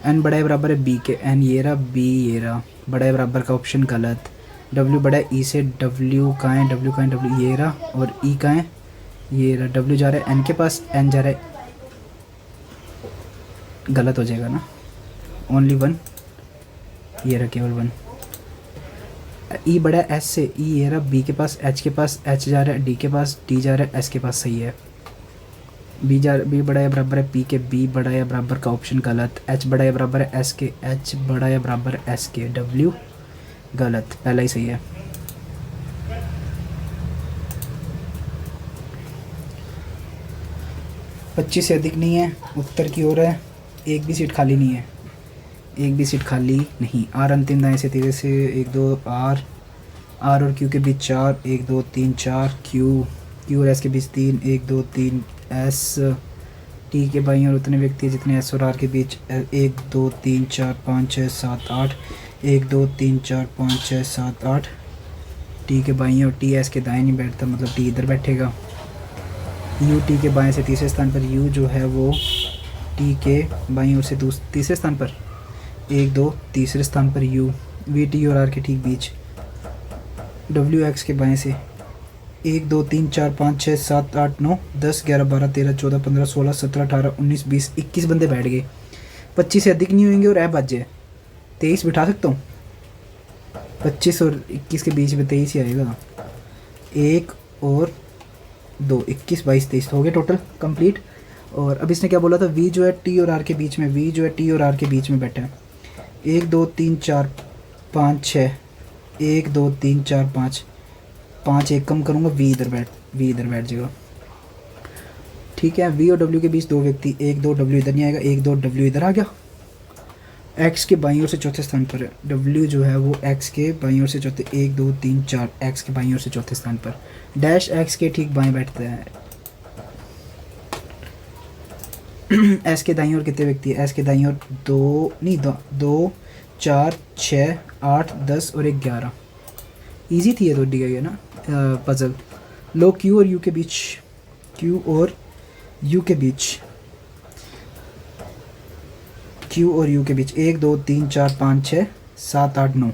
N बड़ा है बराबर है B के, N ये रहा B ये रहा, बड़ा है बराबर का ऑप्शन गलत। W बड़ा है E से, W कहाँ है, W ये रहा, और E कहाँ है ये रहा। W जा रहा है N के पास, N जा रहा है, गलत हो जाएगा ना। ओनली 1 ये रहा, केवल 1। E बड़ा है S से, E ये रहा B के पास, H के पास, H जा रहा है D के पास, D जा रहा है S के पास, सही है। B बड़ा है बराबर है P के, B बड़ा है बराबर का ऑप्शन गलत। H बड़ा है बराबर है S के, H बड़ा है बराबर है S के, W गलत, पहला ही सही है। पच्चीस से अधिक नहीं है, उत्तर की ओर है। एक भी सीट खाली नहीं है, आर अंतिम दाएं से तेरे से 1 2 आर और Q के बीच 4 1 2 3 4 Q और S के बीच 3 1 2 3 S T के बाईं और उतने व्यक्ति जितने S और R के बीच 1 2 3 4 5 6 7 8 1 2 3 4 5 6 7 8। T के बाईं और T S के दाएं नहीं बैठता, मतलब T इधर बैठेगा। U T के बाएं से तीसरे स्थान पर, U जो है वो T के बाईं ओर से तीसरे स्थान पर, 1 2 तीसरे स्थान पर U वी टी और आर के ठीक बीच, डब्ल्यू एक्स के बाएं से 1 2 3 4 5 6 7 8 9 10 11 12 13 14 15 16 17 18 19 20 21 बंदे बैठ गए, 25 से अधिक नहीं होंगे और ऐप बच जाए 23 बिठा सकता हूँ। 25 और 21 के बीच में 23 ही आएगा, 1 और 2 21 22 23 हो गया टोटल कंप्लीट। और अब इसने क्या बोला था, वी जो है टी और आर के बीच में, वी जो है टी और आर के बीच में बैठा है। 1 2 3 4 5 6, 1 2 3 4 5, 5 एक कम करूँगा, वी इधर बैठ जाएगा। ठीक है, वी और डब्ल्यू के बीच 2 व्यक्ति, 1 2 डब्ल्यू इधर नहीं आएगा, 1 2 डब्ल्यू इधर आ गया, एक्स के बाईं ओर से चौथे स्थान पर है। डब्ल्यू जो है वो एक्स के बाईं ओर से चौथे, 1 2 3 4 एक्स के बाईं ओर से चौथे स्थान पर, डैश एक्स के ठीक बाएं बैठता है। एस के दाईं ओर कितने व्यक्ति है, एस के दाईं ओर 2 4 6 8 10 और 1 11। ईजी थी ये तो दी गई है ना पजल। लो क्यू और यू के बीच, क्यू और यू के बीच, क्यू और यू के बीच 1 2 3 4 5 6 7 8 9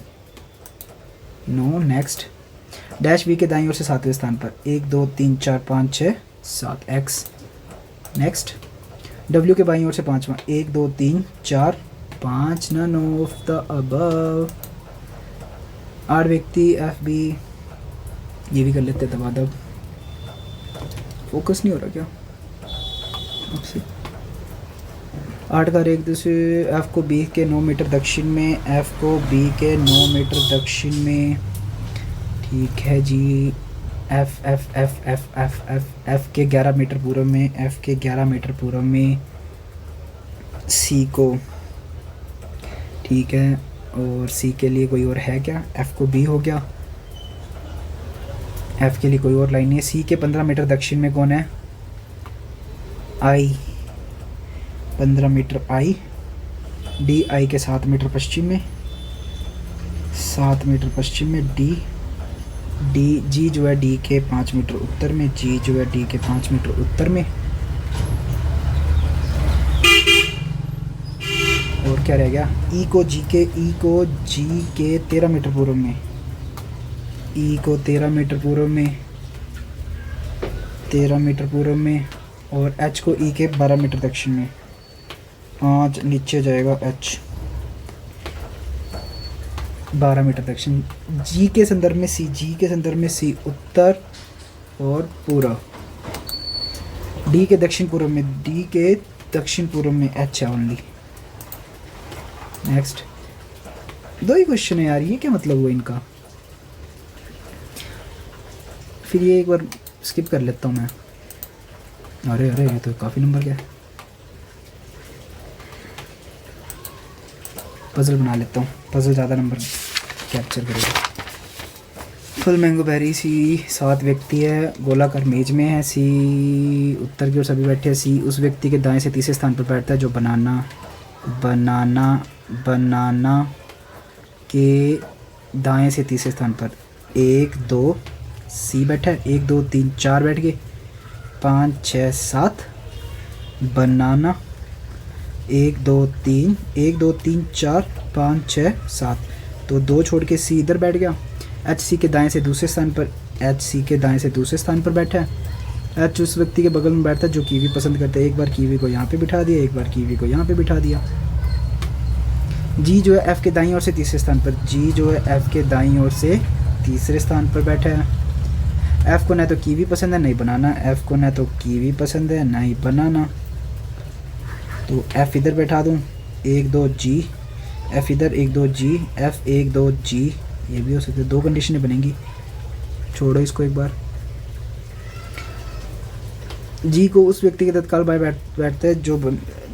9। नेक्स्ट, डैश वी के दाईं ओर से 7वें स्थान पर, 1 2 3 4 5 6 7 एक्स। नेक्स्ट, डब्ल्यू के बाईं ओर से 5वां, 1 2 3 4 5 नन ऑफ द अबव। 8 व्यक्ति एफ बी, ये भी कर लेते हैं तबादब। फोकस नहीं हो रहा क्या आपसे। 8 का एक दूसरे, एफ को बी के 9 मीटर दक्षिण में, एफ को बी के 9 मीटर दक्षिण में। ठीक है जी, F F F F F F F के 11 मीटर पूर्व में, एफ के 11 मीटर पूर्व में सी को। ठीक है, और सी के लिए कोई और है क्या, एफ को बी हो गया, एफ के लिए कोई और लाइन नहीं है। सी के 15 मीटर दक्षिण में कौन है, आई 15 मीटर आई, डी आई के 7 मीटर पश्चिम में, 7 मीटर पश्चिम में डी, डी जी जो है डी के 5 मीटर उत्तर में, जी जो है डी के 5 मीटर उत्तर में। और क्या रह गया, ई को जी के, ई को जी के 13 मीटर पूर्व में, ई को 13 मीटर पूर्व में, 13 मीटर पूर्व में। और एच को ई के 12 मीटर दक्षिण में, 5 नीचे जाएगा एच 12 मीटर दक्षिण। जी के संदर्भ में सी, जी के संदर्भ में सी उत्तर और पूर्व। डी के दक्षिण पूर्व में, डी के दक्षिण पूर्व में एच है ओनली। नेक्स्ट, 2 ही क्वेश्चन है यार, ये क्या मतलब हुआ इनका। फिर ये एक बार स्किप कर लेता हूँ मैं। अरे अरे ये तो काफ़ी नंबर क्या है, पजल बना लेता हूँ, पजल ज़्यादा नंबर कैप्चर करेगा। फुल मैंगो बेरी, सी 7 व्यक्ति है, गोलाकार मेज में है, सी उत्तर की ओर सभी बैठे हैं। सी उस व्यक्ति के दाएं से तीसरे स्थान पर बैठता है जो बनाना के दाएं से तीसरे स्थान पर। 1 2 सी बैठा है, 1 2 3 4 बैठ गए, 5 6 7 बनाना, 1 2 3 1 2 3 4 5 6 7, तो 2 छोड़ के सी इधर बैठ गया। एच सी के दाएं से दूसरे स्थान पर, एच सी के दाएं से दूसरे स्थान पर बैठा है। एच उस व्यक्ति के बगल में बैठता है जो कीवी पसंद करता है, एक बार कीवी को यहाँ पे बिठा दिया, एक बार कीवी को यहाँ पे बिठा दिया। जी जो है एफ़ के दाईं ओर से तीसरे स्थान पर, जी जो है एफ़ के दाईं ओर से तीसरे स्थान पर बैठा है। एफ़ को न तो कीवी पसंद है नहीं बनाना, एफ़ को न तो कीवी पसंद है नहीं बनाना, तो एफ़ इधर बैठा दूँ, 1 2 जी, एफ़ इधर 1 2 जी, एफ़ 1 2 जी, ये भी हो सकता है। 2 कंडीशनें बनेंगी, छोड़ो इसको एक बार। जी को उस व्यक्ति के तत्काल बाएं बैठता है जो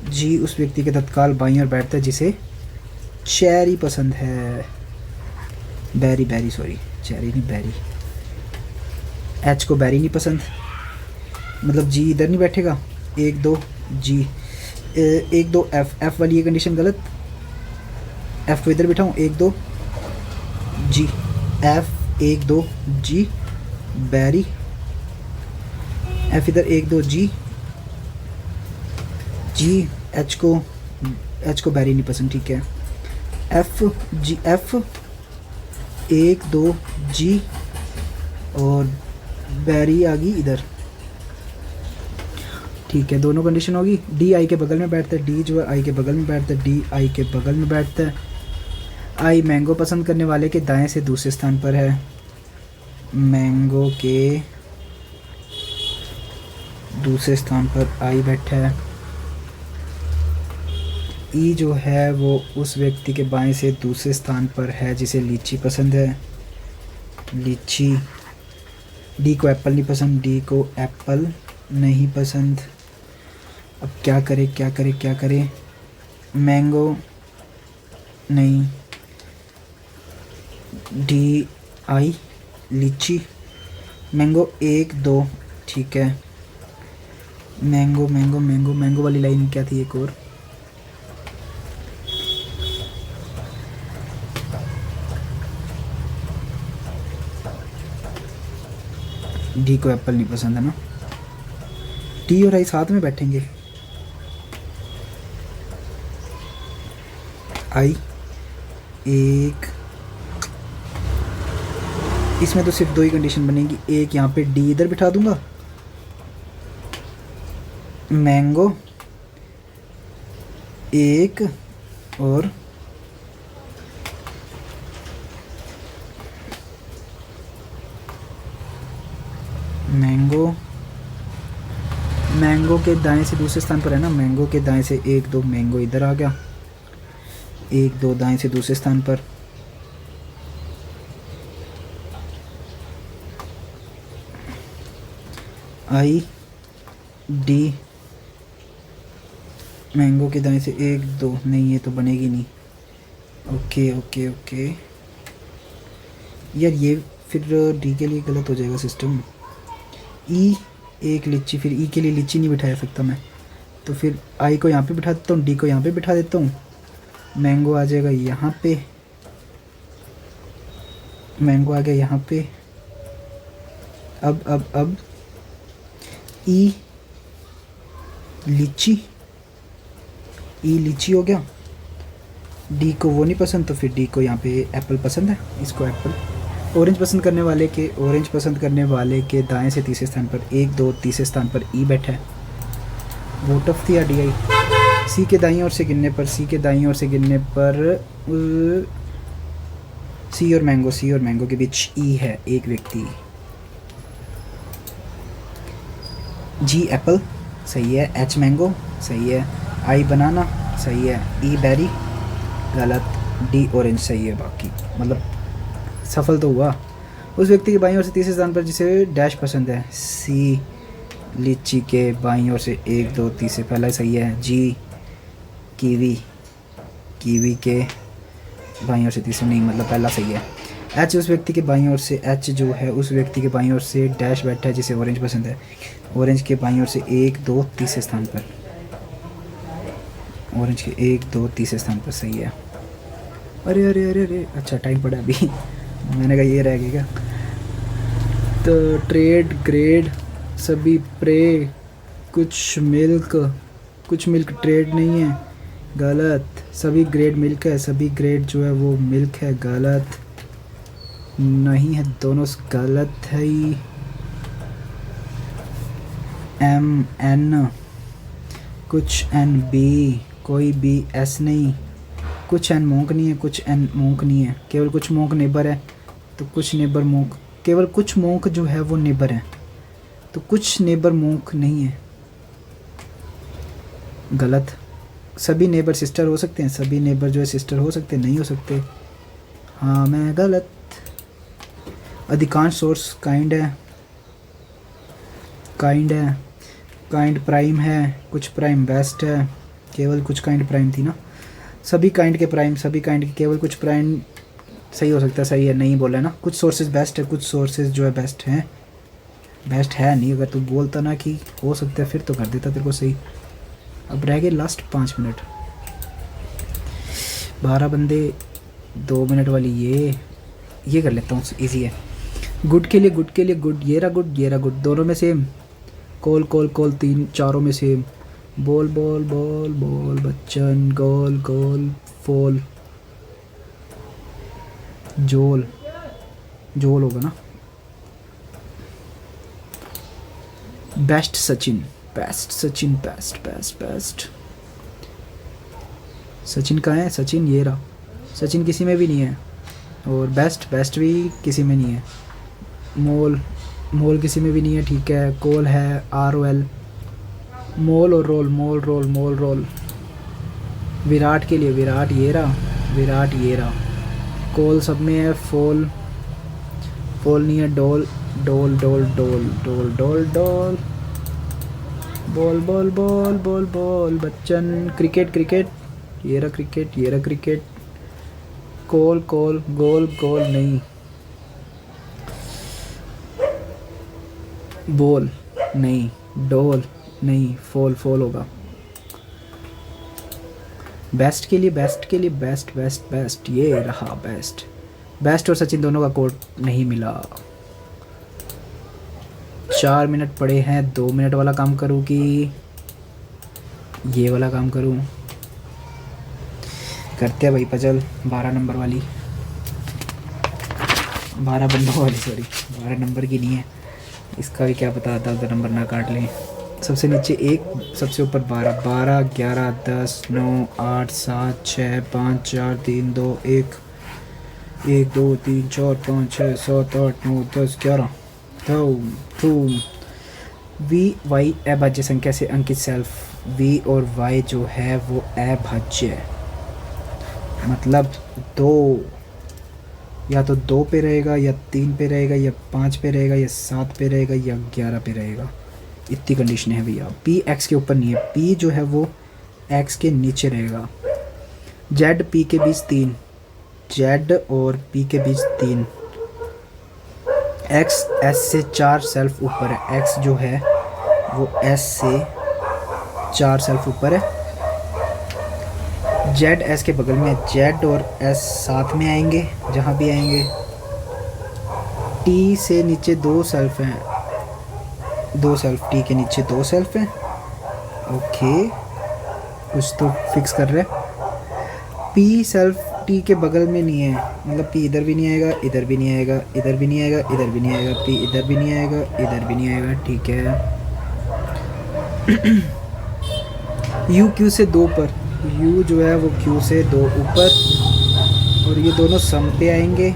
जी उस व्यक्ति के तत्काल बाईं ओर बैठता है जिसे चेरी पसंद है, बेरी सॉरी, चेरी नहीं बेरी। एच को बेरी नहीं पसंद, मतलब जी इधर नहीं बैठेगा। 1 2 जी, 1 2 एफ वाली ये कंडीशन गलत, एफ को इधर बिठाऊँ, 1 2 जी, एफ 1 2 जी बेरी, एफ इधर 1 2 जी, जी एच को बेरी नहीं पसंद, ठीक है। एफ जी, एफ 1 2 जी और बैरी आ गई इधर। ठीक है, दोनों कंडीशन होगी। डी आई के बगल में बैठता है, डी जो है आई के बगल में बैठता है, डी आई के बगल में बैठता है। आई मैंगो पसंद करने वाले के दाएं से दूसरे स्थान पर है, मैंगो के दूसरे स्थान पर आई बैठा है। ई जो है वो उस व्यक्ति के बाएं से दूसरे स्थान पर है जिसे लीची पसंद है, लीची। डी को एप्पल नहीं पसंद, डी को एप्पल नहीं पसंद। अब क्या करे क्या करे क्या करे, मैंगो नहीं, डी आई लीची, मैंगो 1 2। ठीक है, मैंगो मैंगो मैंगो मैंगो वाली लाइन क्या थी एक और, डी को एप्पल नहीं पसंद है ना। डी और आई साथ में बैठेंगे, आई 1, इसमें तो सिर्फ 2 ही कंडीशन बनेगी। एक यहाँ पे डी इधर बिठा दूंगा, मैंगो 1 और मैंगो, मैंगो के दाएं से दूसरे स्थान पर है ना, मैंगो के दाएं से 1 2, मैंगो इधर आ गया, 1 2 दाएं से दूसरे स्थान पर। आई डी मैंगो के दाएं से 1 2, नहीं ये तो बनेगी नहीं। ओके ओके ओके यार, ये फिर डी के लिए गलत हो जाएगा सिस्टम। ई 1 लीची, फिर ई के लिए लीची नहीं बिठा सकता मैं, तो फिर आई को यहाँ पे बिठा देता हूँ, डी को यहाँ पे बिठा देता हूँ, मैंगो आ जाएगा यहाँ पे, मैंगो आ गया यहाँ पे। अब ई लीची, ई लीची हो गया। डी को वो नहीं पसंद, तो फिर डी को यहाँ पे एप्पल पसंद है, इसको एप्पल। ऑरेंज पसंद करने वाले के, ऑरेंज पसंद करने वाले के दाएं से तीसरे स्थान पर 1 2, तीसरे स्थान पर ई बैठा है। वो टफ थी या डी आई। सी के दाईं ओर से गिनने पर, सी के दाईं ओर से गिनने पर सी और मैंगो, सी और मैंगो के बीच ई है एक व्यक्ति। जी एप्पल सही है, एच मैंगो सही है, आई बनाना सही है, ई बेरी गलत, डी ऑरेंज सही है। बाकी मतलब सफल तो हुआ। उस व्यक्ति के बाईं ओर से तीसरे स्थान पर जिसे डैश पसंद है, सी लीची के बाईं ओर से 1 2, तीसरे पहला सही है। जी कीवी, कीवी के बाईं ओर से तीसरे नहीं, मतलब पहला सही है। एच उस व्यक्ति के बाईं ओर से, एच जो है उस व्यक्ति के बाईं ओर से डैश बैठा है जिसे ऑरेंज पसंद है, ऑरेंज के बाईं ओर से 1 2, तीसरे स्थान पर, ऑरेंज के 1 2, तीसरे स्थान पर सही है। अरे अरे अरे अरे, अच्छा टाइम पड़ा अभी मैंने कहा ये रह गया क्या। तो ट्रेड ग्रेड सभी प्रे, कुछ मिल्क ट्रेड नहीं है, गलत। सभी ग्रेड मिल्क है, सभी ग्रेड जो है वो मिल्क है, गलत नहीं है, दोनों गलत है ही। एम एन, कुछ एन बी, कोई बी एस नहीं, कुछ एन मोंक नहीं है, कुछ एन मोंक नहीं है, केवल कुछ मोंक नेबर है, तो कुछ नेबर मोंक, केवल कुछ मोंक जो है वो नेबर है, तो कुछ नेबर मोंक नहीं है, गलत। सभी नेबर सिस्टर हो सकते हैं, सभी नेबर जो है सिस्टर हो सकते हैं, नहीं हो सकते, हाँ मैं गलत। अधिकांश सोर्स काइंड है, काइंड प्राइम है, कुछ प्राइम बेस्ट है, केवल कुछ काइंड प्राइम थी ना, सभी काइंड के प्राइम, सभी काइंड के केवल कुछ प्राइम सही हो सकता है, सही है नहीं बोला ना। कुछ सोर्सेज बेस्ट है, कुछ सोर्सेज जो है बेस्ट हैं, बेस्ट है नहीं, अगर तू बोलता ना कि हो सकता है फिर तो कर देता तेरे को सही। अब रह गए लास्ट 5 मिनट, 12 बंदे 2 मिनट वाली, ये कर लेता हूँ, इजी है। गुड के लिए गुड, ये रहा गुड, दोनों में सेम। कॉल 3 चारों में सेम। बॉल बच्चन, गोल फॉल, जोल जोल होगा ना। Best Sachin, best Sachin, best best best. Sachin कहाँ है? सचिन ये रहा। सचिन किसी में भी नहीं है। और बेस्ट, बेस्ट भी किसी में नहीं है। मोल, मोल किसी में भी नहीं है। ठीक है, कोल है, ROL। मोल और रोल, मोल रोल, मोल रोल। विराट के लिए विराट ये रहा, विराट ये रहा। कोल सब में है। फोल, फोल नहीं है। डोल, डोल डोल डोल डोल डोल डोल। Ball ball ball ball ball Bachchan. Cricket, cricket ये रहा, क्रिकेट ये रहा, क्रिकेट। कोल, कोल, गोल, गोल नहीं। बॉल नहीं, डोल नहीं, फोल, फोल होगा। बेस्ट के लिए, बेस्ट के लिए, बेस्ट बेस्ट बेस्ट ये रहा बेस्ट। बेस्ट और सचिन दोनों का कोड नहीं मिला। 4 मिनट पड़े हैं। 2 मिनट वाला काम करूँ कि ये वाला काम करूँ? करते हैं भाई पजल 12 नंबर वाली, 12 बंदों वाली, सॉरी 12 नंबर की नहीं है। इसका भी क्या पता था, उधर नंबर ना काट लें। सबसे नीचे 1, सबसे ऊपर 12। 12, 11, 10, 9, 8, 7, 6, 5, 4, 3, 2, 1, 1, 2, 3, 4, 5, 6, 7, 8, 9, 10, 11। तो वी वाई अभाज्य संख्या से अंकित सेल्फ। वी और वाई जो है वो अभाज्य है, मतलब 2 या तो 2 पे रहेगा, या 3 पे रहेगा, या 5 पे रहेगा, या 7 पे रहेगा, या 11 पे रहेगा। इतनी कंडीशन है भैया। पी एक्स के ऊपर नहीं है, पी जो है वो एक्स के नीचे रहेगा। जेड पी के बीच 3, जेड और पी के बीच 3। एक्स एस से 4 सेल्फ ऊपर है। एक्स जो है वो एस से 4 सेल्फ ऊपर है। जेड एस के बगल में, जेड और एस साथ में आएंगे जहाँ भी आएंगे। टी से नीचे 2 सेल्फ हैं, 2 सेल्फ, टी के नीचे 2 सेल्फ हैं। ओके, कुछ तो फिक्स कर रहे हैं। पी सेल्फ टी के बगल में नहीं है, मतलब पी इधर भी नहीं आएगा, इधर भी नहीं आएगा, इधर भी नहीं आएगा, इधर भी नहीं आएगा। पी इधर भी नहीं आएगा, इधर भी नहीं आएगा। ठीक है। यू क्यू से 2 पर, यू जो है वो क्यू से 2 ऊपर, और ये दोनों सम पे आएंगे,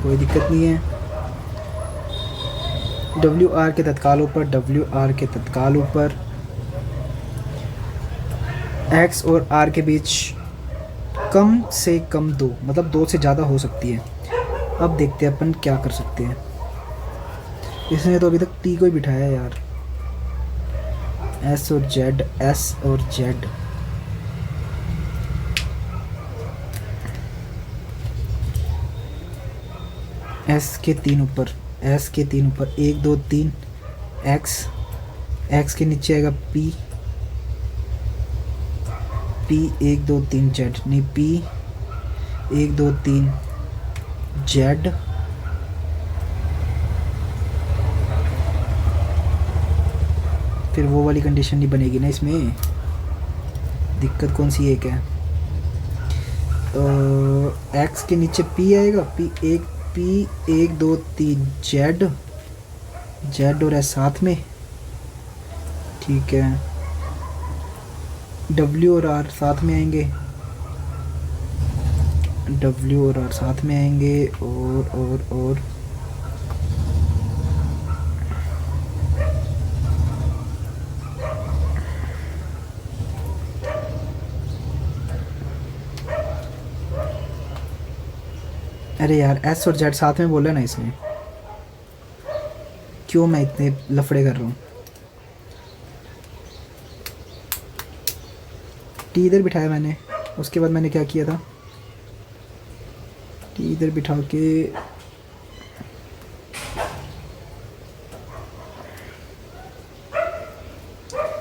कोई दिक्कत नहीं है। डब्ल्यू आर के तत्काल ऊपर, डब्ल्यू आर के तत्काल ऊपर। एक्स और आर के बीच कम से कम 2, मतलब 2 से ज़्यादा हो सकती है। अब देखते हैं अपन क्या कर सकते हैं। इसने तो अभी तक टी को ही बिठाया है यार। एस और जेड, एस और जेड। एस के 3 ऊपर, एस के 3 ऊपर, 1 2 3 एक्स, एक्स के नीचे आएगा पी, पी 1 2 3 जेड, नहीं पी 1 2 3 जेड, फिर वो वाली कंडीशन नहीं बनेगी ना इसमें। दिक्कत कौन सी एक है? एक्स के नीचे पी आएगा, पी 1 2 3 जेड, जेड और एस साथ में। ठीक है। डब्ल्यू और आर साथ में आएंगे, डब्ल्यू और आर साथ में आएंगे। और अरे यार एस और जेड साथ में बोला ना इसमें, क्यों मैं इतने लफड़े कर रहा हूँ। टी इधर बिठाया मैंने, उसके बाद मैंने क्या किया था, टी इधर बिठा के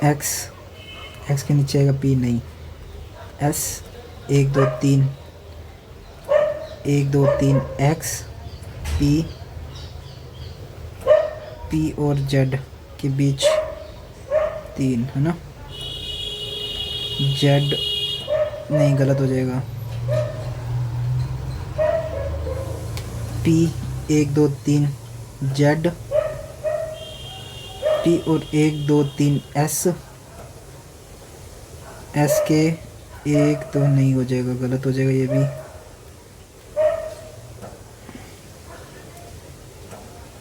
एक्स, एक्स के नीचे आएगा पी, नहीं एस 1 2 3 1 2 3 एक्स, पी और जेड के बीच 3 है ना। जेड नहीं, गलत हो जाएगा। पी 1 2 3 जेड टी और 1 2 3 एस एस के एक तो नहीं हो जाएगा, गलत हो जाएगा ये भी।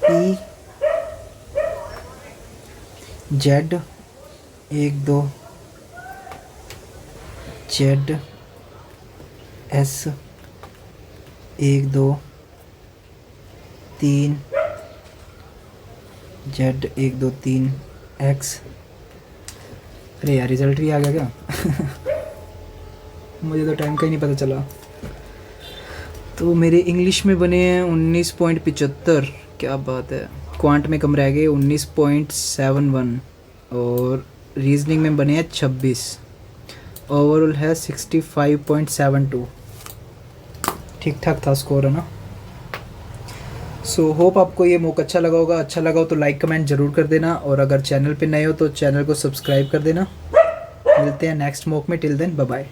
P Z 1 2 Z S 1 2 3 Z 1 2 3 x. अरे यार रिजल्ट भी आ गया क्या? मुझे तो टाइम का ही नहीं पता चला। तो मेरे इंग्लिश में बने हैं 19.75, क्या बात है। क्वांट में कम रह गए 19.71 और रीजनिंग में बने हैं 26। ओवरऑल है 65.72। ठीक ठाक था स्कोर, है ना। सो होप आपको ये मॉक अच्छा लगा होगा। अच्छा लगा हो तो लाइक कमेंट ज़रूर कर देना, और अगर चैनल पे नए हो तो चैनल को सब्सक्राइब कर देना। मिलते हैं नेक्स्ट मॉक में। Till then bye bye.